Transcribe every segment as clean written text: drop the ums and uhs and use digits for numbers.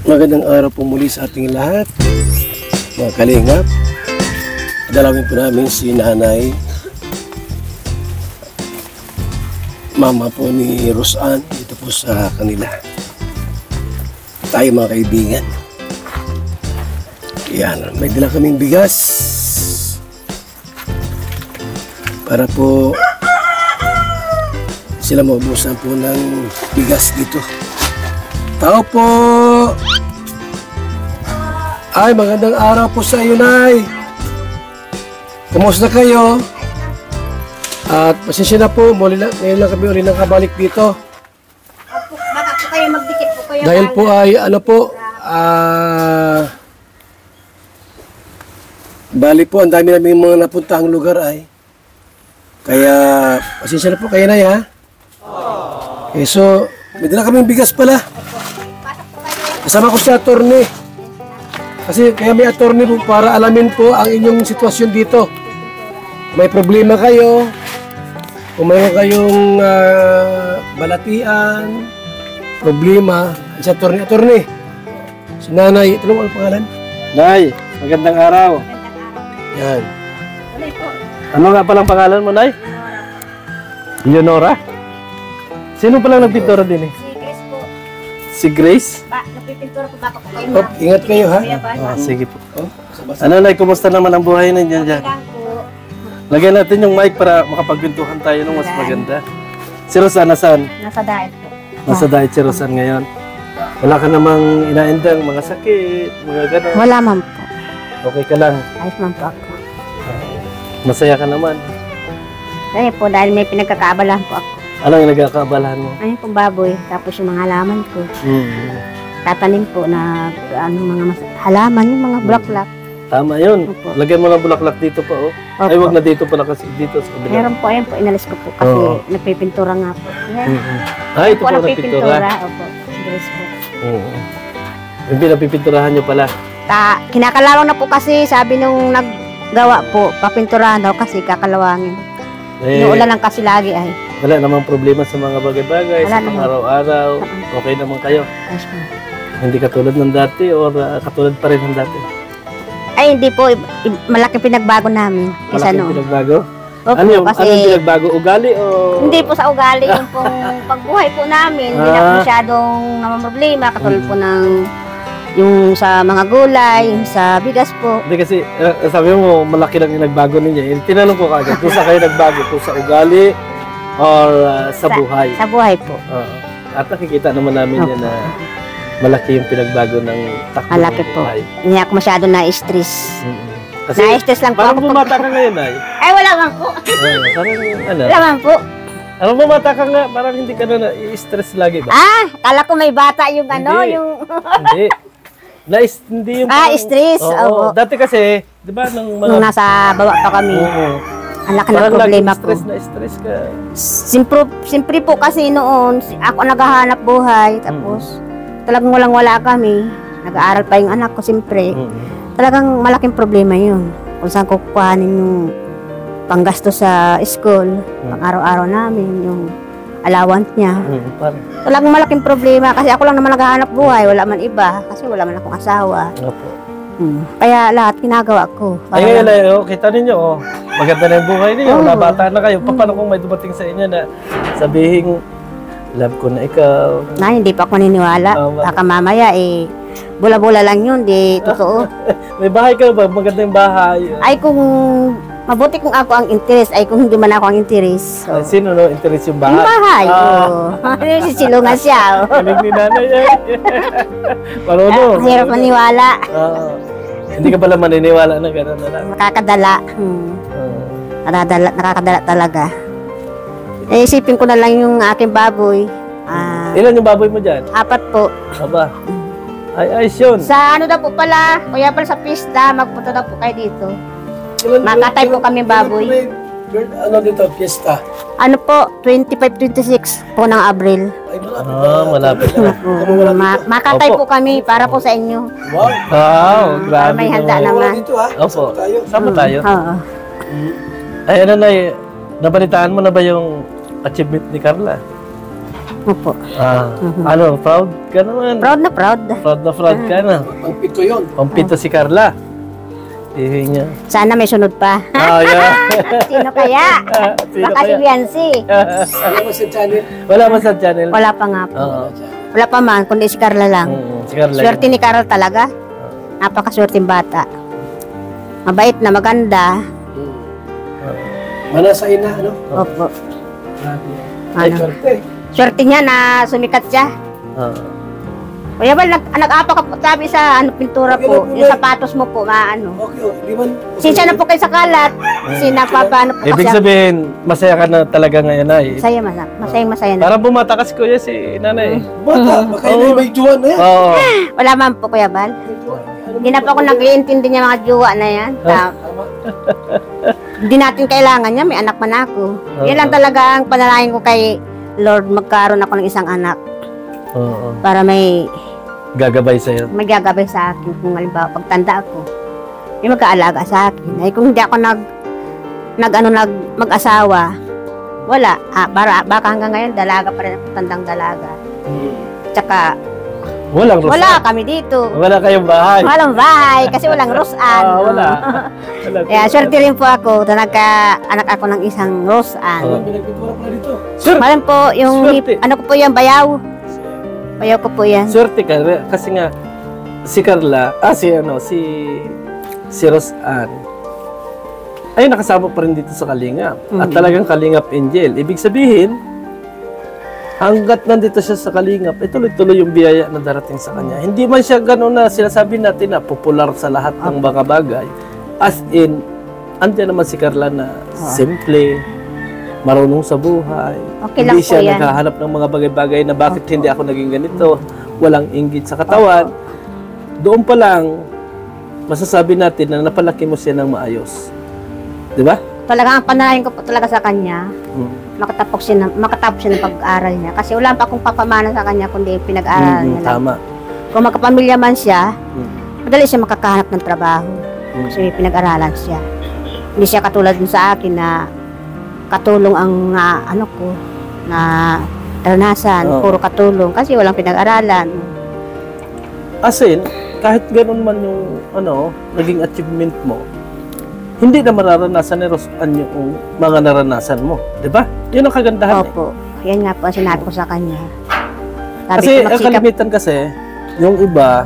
Magandang araw po muli sa ating lahat, mga kalingap. Dalawin po namin si Nanay, mama po ni Rosan, dito po sa kanila. Tayo mga kaibigan. Yan, may dala kaming bigas para po sila maubusan po ng bigas dito. Tao po! Ay, magandang araw po sa iyo, Nay. Kumusta kayo? At pasensya na po, ngayon lang kami uli nakabalik dito. Baka po kayo magdikit po kayo. Dahil po ay, bali po, ang dami namin mga napuntahang lugar ay. Kaya, pasensya na po kayo, Nay, ha? Okay, so, may dala kaming bigas pala. Kasama ko si attorney. Kasi kaya may attorney po para alamin po ang inyong sitwasyon dito. May problema kayo, kung mayroon kayong balatian, problema, si attorney. Si Nanay, ito lang ang pangalan? Nay, magandang araw. Yan. Ano nga palang pangalan mo, Nay? Leonora? Sino palang nagpintura din eh? Si Grace? Nagpipintura po baka po kayo Oh, ingat kayo, ha? Sige po. Ano, Nay, kumusta naman ang buhay ninyo dyan? Lagyan natin yung mic para makapagpintuhan tayo ng mas maganda. Si Rosan, nasaan? Nasa diet po. Nasa diet si Rosan ngayon. Wala ka namang inaendang mga sakit, mga gano'n. Wala man po. Okay ka lang. Ayos man po ako. Masaya ka naman. Dahil po, dahil may pinagkakaabalahan po ako. Ano yung nagkakaabalahan mo? Ayun po baboy, tapos yung mga halaman ko. Tatanim po na mga halaman, yung mga bulaklak. Tama yun. Opo. Lagyan mo ng bulaklak dito pa, oh. Opo. Ay, wag na dito pala kasi dito sa kabila. Meron po, ayun po, inalis ko po kasi Oo. nagpipintura nga po. Ayan. Ay, ito po nagpintura. Opo, Grace po. Yung pinapipinturahan nyo pala. Kinakalawang na po kasi sabi nung naggawa po, papinturahan daw kasi kakalawangin. Eh, Inuulan lang kasi lagi ay. wala namang problema sa mga bagay-bagay, Wala sa naman. araw-araw. Okay naman kayo. Ayos po. Hindi katulad ng dati or katulad pa rin ng dati. Ay, hindi po. Malaki pinagbago namin. Kaysa Malaking noon. pinagbago. Opo, Ano yung kasi anong pinagbago? Ugali o? hindi po sa ugali yung pong pagbuhay po namin. Hindi na po masyadong namamroblema. Katulad po ng yung sa mga gulay, yung sa bigas po. Hindi kasi, sabi mo, malaki lang yung nagbago ninyo. Tinanong ko kagad, kung saan kayo nagbago? Kung sa ugali or sa buhay? Sa buhay po. Oo. At nakikita naman namin yan na malaki yung pinagbago ng takbo Malaki ng po. buhay. Hindi ako masyadong na-stress. Kasi Na-stress lang po parang ako. bumata ka ngayon, ay. Ay, wala man po. Parang ano? Wala man po. Parang bumata ka nga, parang hindi ka na i-stress lagi ba? Kala ko may bata yung ano, Hindi. yung... Hindi. Hindi yung stress. Oo. Opo. Dati kasi, di ba, nung Nung nasa baba pa kami, Oo. ang laki ng Parang problema laging ko. stress ka. Siyempre po kasi noon, ako ang naghahanap buhay, tapos talagang walang-wala kami. Nag-aaral pa yung anak ko, siyempre. Talagang malaking problema yun. Kung saan kukuhanin yung panggasto sa school, pang araw-araw namin, yung allowance niya. Parang, Talagang malaking problema kasi ako lang naman naghahanap buhay, wala man iba, kasi wala man akong asawa. opo. Kaya lahat ginagawa ko. Ay, ngayon, kita ninyo, oh. Maganda na yung buhay ninyo, Oo. nabata na kayo. Paano kung may dumating sa inyo na sabihin, love ko na ikaw. Na, hindi pa ako naniniwala. Tama. Baka mamaya, bula-bula lang yun, di totoo. May bahay ka ba? Maganda yung bahay. Ay kung mabuti kung ako ang interest, ay kung hindi man ako ang interest. Ay, sino no? Interest yung bahay? Yung bahay, Ah. sisilungan siya. Galing ni nanay yan. Marunong. Ang hirap maniwala. Hindi ka pala maniniwala na gano'n na lang. Nakakadala. Nakakadala talaga. Isipin ko na lang yung aking baboy. Ilan yung baboy mo dyan? 4 po. Aba. Ay, ayos yun. Sa ano daw po pala, kuya pala sa pista, magpunta daw po kayo dito. Makatay po kami baboy. Ano dito, fiesta? Ano po, 25-26 po ng Abril. Ay, malapit. Malapit. Makatay Opo. po kami para po sa inyo. Wow. Wow, grabe. May handa naman. naman. Dito, ha? Opo. Tayo. Sama tayo. Oo. Ay, ano na nabalitaan mo na ba yung achievement ni Carla? Opo. Ano, proud ka naman. Proud na proud. Proud na proud ka na. Pangpit ko yun. Pampito si Carla. Ihi niya. Sana may sunod pa. Yeah. Sino kaya? Sino Baka si kaya? Biancy. Ano ba sa channel? Wala man sa channel. Wala pa nga po. Oo. Wala pa man, kundi si Carla lang. Si Carla. Swerte ni Carl talaga. Napakaswerteng bata. Mabait na, maganda. Manasay na, ano? Opo. Ay, Ano? swerte. Swerte niya na sumikat siya. Kuya Bal, nag-apa ka po, sabi sa pintura po, yung sapatos mo po, maano. Okay, oh, di man. Sinsya na po kayo sa kalat. Sinapapano po Ibig kasi. sabihin, masaya ka na talaga ngayon ay. Masayang-masaya na. Parang bumata kasi kuya si nanay. Bata, baka yun ay may juwan na yan. Oo. Wala man po, Kuya Bal. Hindi na po ako nag-iintindi niya mga jowa na yan. Hindi natin kailangan niya, may anak man ako. Yan lang talaga ang panalangin ko kay Lord, magkaroon ako ng isang anak. Oo. Para may Gagabay sa'yo. magagabay sa akin kung halimbawa pagtanda ako. May mag-aalaga sa akin. Ay kung hindi ako mag-asawa, wala. Baka hanggang ngayon, dalaga pa rin ako, tandang dalaga. Tsaka, Walang rusa. wala kami dito. Wala kayong bahay. Walang bahay kasi walang rusan. Wala. Wala. Kaya swerte rin po ako na nagka-anak ako ng isang rusan. Pinagpintura pala dito. Sure. Malam po, yung Swerte. ano ko po yan, bayaw. Bayaw ko po yan. Swerte ka kasi nga si Carla, si Rosan ay nakasama pa rin dito sa Kalingap. At talagang Kalingap Angel. Ibig sabihin, hanggat nandito siya sa Kalingap, tuloy-tuloy yung biyaya na darating sa kanya. Hindi man siya gano'n na sinasabi natin na popular sa lahat ng mga bagay. As in, andyan naman si Carla na simple, marunong sa buhay. Okay lang Hindi po siya yan. naghahanap ng mga bagay-bagay na bakit hindi ako naging ganito. Walang inggit sa katawan. Doon pa lang, masasabi natin na napalaki mo siya ng maayos. Di ba? Talagang ang panalangin ko po talaga sa kanya, makatapos siya ng pag-aaral niya. Kasi wala pa akong papamana sa kanya kundi pinag-aaral niya lang. Tama. Kung magkapamilya man siya, madali siya makakahanap ng trabaho. Kasi pinag-aralan siya. Hindi siya katulad dun sa akin na katulong ang ano ko, na naranasan, puro katulong. Kasi walang pinag-aralan. As in, kahit ganun man yung naging achievement mo, hindi na mararanasan ni Rosan yung mga naranasan mo. Di ba? Yun ang kagandahan. Opo. Yan nga po ang sinabi ko sa kanya. Sabi Kasi ko, ang magsikap. kalimitan kasi, yung iba,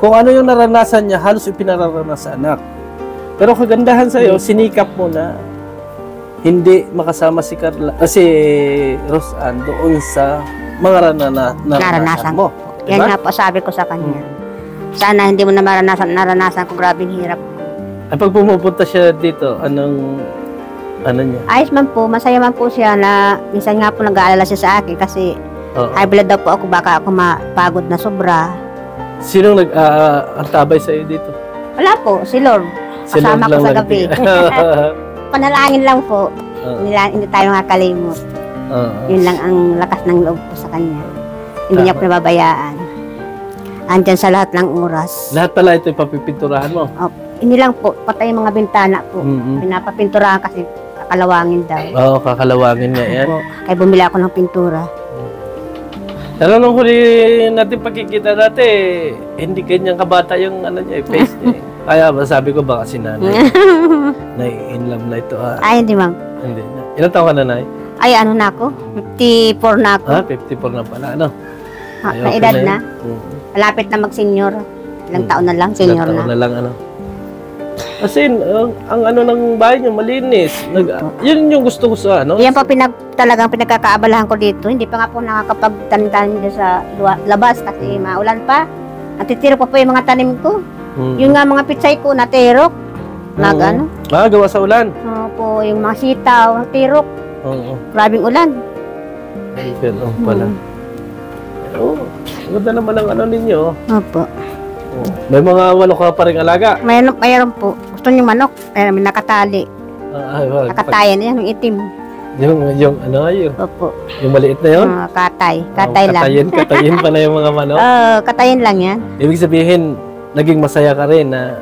kung ano yung naranasan niya, halos ipinararanasan sa anak. Pero kagandahan sa'yo, sinikap mo na hindi makasama si Rosan doon sa mga naranasan mo. Yan Diba? nga po sabi ko sa kanya. Sana hindi mo na naranasan ko grabing hirap. Ay, pag pumupunta siya dito, ano niya? Ayos man po, masaya man po siya na minsan nga po nag-aalala siya sa akin kasi high blood daw po ako, baka ako mapagod na sobra. Sinong nag-antabay sa iyo dito? Wala po, si Lord. Si Kasama Lord ko sa lang gabi. Panalangin lang po. Hindi tayo nakakalimot. Yun lang ang lakas ng loob ko sa kanya. Hindi niya po nababayaan. Andyan sa lahat ng oras. Lahat pala ito ipapipinturahan mo. Hindi lang po, patay yung mga bintana po. Pinapapinturahan kasi kakalawangin daw. Oo, kakalawangin nga yan. Kaya bumili ako ng pintura. Pero nung huli natin pagkikita dati, hindi kanyang kabata yung face niya. Kaya ba sabi ko baka si nanay. In love na ito. Ay, hindi ma'am. Hindi na. Ilan taon ka na, Nay? Ay, ano na ako? 54 na ako. 54 na pala. Ano? Ay, Na okay edad na na. yun. Malapit na mag-senior. Ilang taon na lang, senior Ilang taon na. na lang, Kasi ang ng bahay niyo malinis. Yun yung gusto ko sa Yan po talagang pinagkakaabalahan ko dito. Hindi pa nga po nakakapagtanitan dito sa labas kasi maulan pa. Natitiro pa po yung mga tanim ko. Yung nga mga pitsay ko natirok. Gawa sa ulan. Po, yung mga sitaw, natirok. Oo. Grabing ulan. Pero pala. Ganda naman ang ninyo. Opo. May mga walo ka pa rin alaga. Mayroon po. Gusto niyo manok? May nakatali. Nakatayan yan, yung itim. Yung yun? Opo. Yung maliit na yun? Katay. Katay lang. Katayin pala yung mga manok. Katayin lang yan. Ibig sabihin, naging masaya ka rin na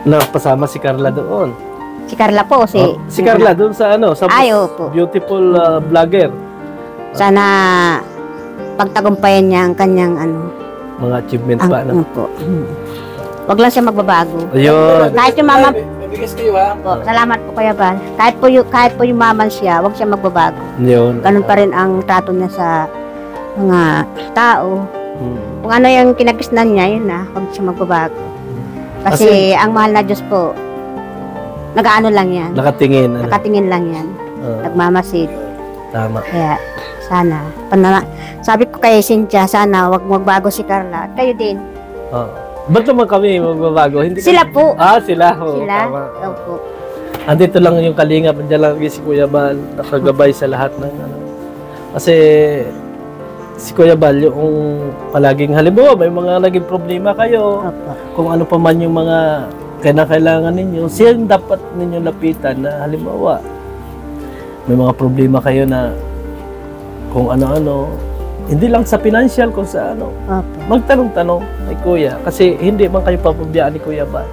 napasama si Carla doon. Si Carla po, Si Carla doon sa sa Ay, opo. beautiful vlogger. Sana pagtagumpayan niya ang kanyang ano, Mga achievement ang, pa, no? po. Wag lang siya magbabago. Ayun. Kahit yung mama May bigas kayo ha? po, salamat po Kuya Bal. Kahit po yung mama siya, wag siya magbabago. Yun. Ganun pa rin ang trato niya sa mga tao. Kung ano yung kinagisnan niya, yun na, huwag siya magbabago. Kasi ang mahal na Diyos po, nag-ano lang yan. Nakatingin. Ano? Nakatingin lang yan. Nagmamasid. Tama. Kaya, sana. Sabi ko kay Cynthia, sana huwag magbago si Carla. At kayo din. Ba't naman kami magbabago? Hindi Sila kami... po. Sila. Oo, Sila. tama. Opo. Andito lang yung kalingap. Andiyan lang si Kuya Bal. Nakagabay sa lahat ng ano. Kasi si Kuya Bal, yung palaging halimbawa, may mga naging problema kayo. Opo. Kung ano pa man yung mga kailangan ninyo, siya yung dapat ninyo lapitan na halimbawa, may mga problema kayo na kung ano-ano, hindi lang sa financial, kung sa ano, Opo. magtanong-tanong kay Kuya. Kasi hindi man kayo papabayaan ni Kuya Bal.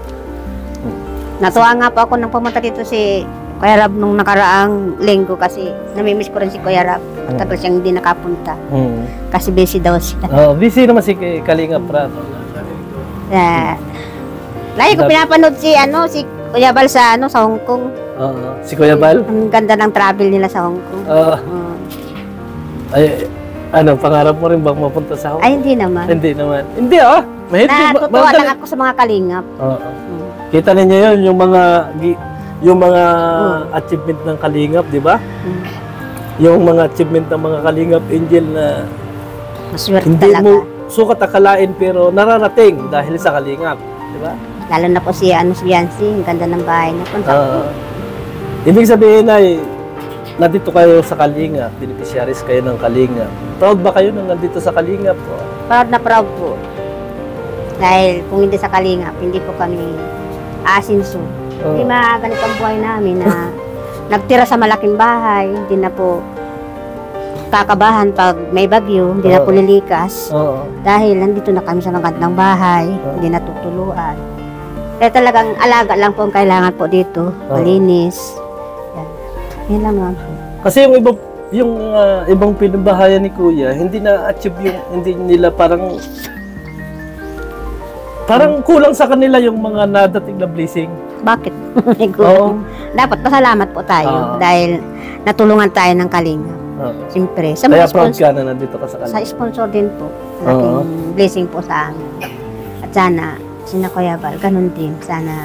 Natuwa nga po ako nang pumunta dito si Kuya Rab nung nakaraang linggo kasi namimiss ko rin si Kuya Rab. Matagal siyang hindi nakapunta. Kasi busy daw siya. Busy naman si Kalinga Prab. Lagi ko pinapanood si Kuya Bal sa Hong Kong. Si Kuya Bal? Ang ganda ng travel nila sa Hong Kong. Ay, pangarap mo rin bang mapunta sa Hong Kong? Ay, hindi naman. Hindi naman. Hindi Natutuwa lang ako sa mga kalingap. Kita ninyo yun, yung mga achievement ng kalingap, di ba? Yung mga achievement ng mga kalingap angel na Maswerte hindi talaga. mo sukat akalain pero nararating dahil sa kalingap, di ba? Lalo na po si Yancy, ang ganda ng bahay niya. Punta po. Ibig sabihin ay nandito kayo sa kalingap, beneficiaries kayo ng kalingap. Proud ba kayo nang nandito sa kalingap? Proud na proud po. Dahil kung hindi sa kalingap, hindi po kami asinso. Hindi ganito ang buhay namin na nagtira sa malaking bahay, hindi na po kakabahan pag may bagyo, hindi na po lilikas. Dahil nandito na kami sa magandang bahay, hindi natutuluan. Kaya talagang alaga lang po ang kailangan po dito, malinis. Yan lang naman po. Kasi yung ibang pinubahayan ni Kuya, hindi na-achieve hindi nila parang kulang sa kanila yung mga nadating na blessing. Bakit? Dapat pasalamat po tayo dahil natulungan tayo ng kalinga. Siyempre. Sa Kaya mga proud ka na nandito ka sa sa kanila. sponsor din po. Malaking blessing po sa amin. At sana, sina Kuya Bal, ganun din. Sana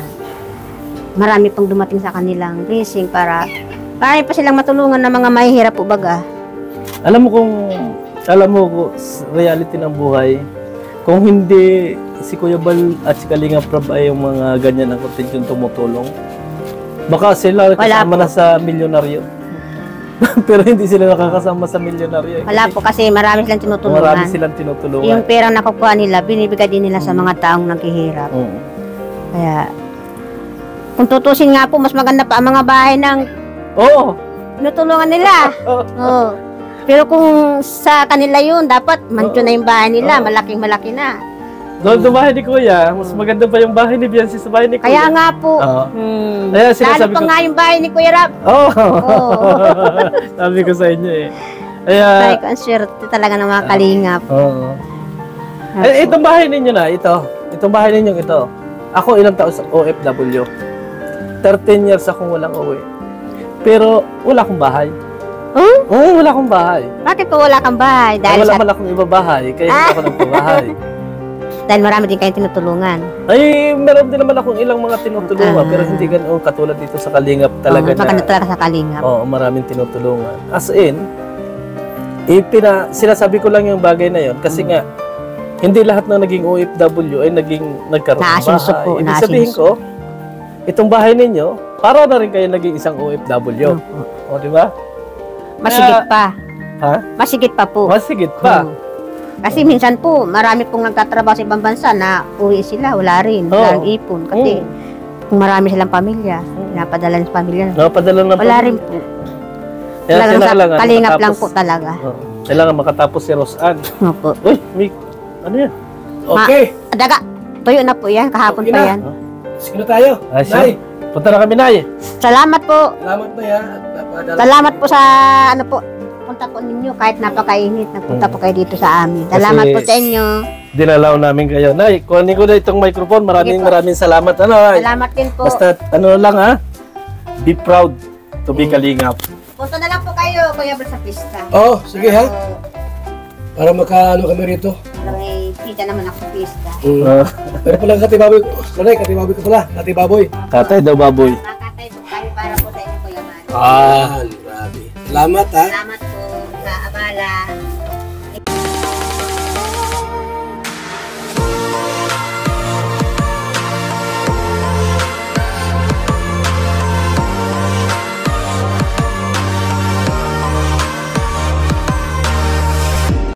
marami pang dumating sa kanilang blessing para marami pa silang matulungan ng mga mahihirap po baga. Alam mo reality ng buhay, kung hindi si Kuya Bal at si Kalinga Prab ay yung mga ganyan ang content tumutulong, baka sila kasama na sa milyonaryo. Pero hindi sila nakakasama sa milyonaryo. Wala po kasi marami silang tinutulungan. Marami silang tinutulungan. Yung perang nakukuha nila, binibigay din nila sa mga taong naghihirap. Kaya, kung tutusin nga po, mas maganda pa ang mga bahay ng tinutulungan nila. Pero kung sa kanila yun, dapat mansion na yung bahay nila, malaking-malaki na. Doon sa bahay ni Kuya, mas maganda pa yung bahay ni Biancy sa bahay ni Kuya. Kaya nga po. Kaya Lalo sinasabi pa ko, nga yung bahay ni Kuya Rab. sabi ko sa inyo eh. Kaya, Sabi ko, ang swerte talaga ng mga kalingap. itong bahay ninyo na, itong bahay ninyong ito, ako ilang taon sa OFW. 13 years akong walang uwi. Pero wala akong bahay. Wala akong bahay. Bakit po wala kang bahay? Dahil wala man akong iba bahay, kaya hindi ako nagpabahay. Dahil marami din kayong tinutulungan. Ay, meron din naman akong ilang mga tinutulungan, pero hindi ganoon katulad dito sa Kalingap talaga Maganda talaga sa kalingap. Oo, maraming tinutulungan. As in, sinasabi ko lang yung bagay na yon kasi nga, hindi lahat ng naging OFW ay nagkaroon ng Naasinso bahay. po, Ibig sabihin ko, itong bahay ninyo, para na rin kayo naging isang OFW. O, di ba? Masigit pa. Ha? Masigit pa po. Masigit pa. Kasi minsan po, marami pong nagtatrabaho sa ibang bansa na uwi sila, wala rin. Wala rin ipon. Kasi kung marami silang pamilya, napadala ng pamilya. Napadala ng Wala rin po. Kaya Talagang sa kailangan kalingap makatapos. lang po talaga. Kailangan makatapos si Roseanne. Opo. Uy, ano yan? Okay. Daga, tuyo na po yan. Kahapon Okay pa na. yan. Sige na tayo. Ay, Nay, punta na kami, Nay. Salamat po. salamat na yan. Salamat po sa, punta suporta po ninyo kahit napakainit. Nagpunta po kayo dito sa amin. Salamat po sa inyo. Dinalaw namin kayo. Nay, kunin ko na itong microphone. Maraming salamat. Ano, ay, Salamat din po. basta ano lang ha. Be proud to be kalingap. Punta na lang po kayo, Kuya Bal, sa pista. Oh, sige ha. So, Para makaano kami rito. para may kita naman ako sa pista. Pero pala katibaboy. Nanay, katibaboy ka pala. Katibaboy. Tatay daw baboy. Makatay po kayo para po sa inyo, Kuya Bal. Grabe. Salamat ha. Salamat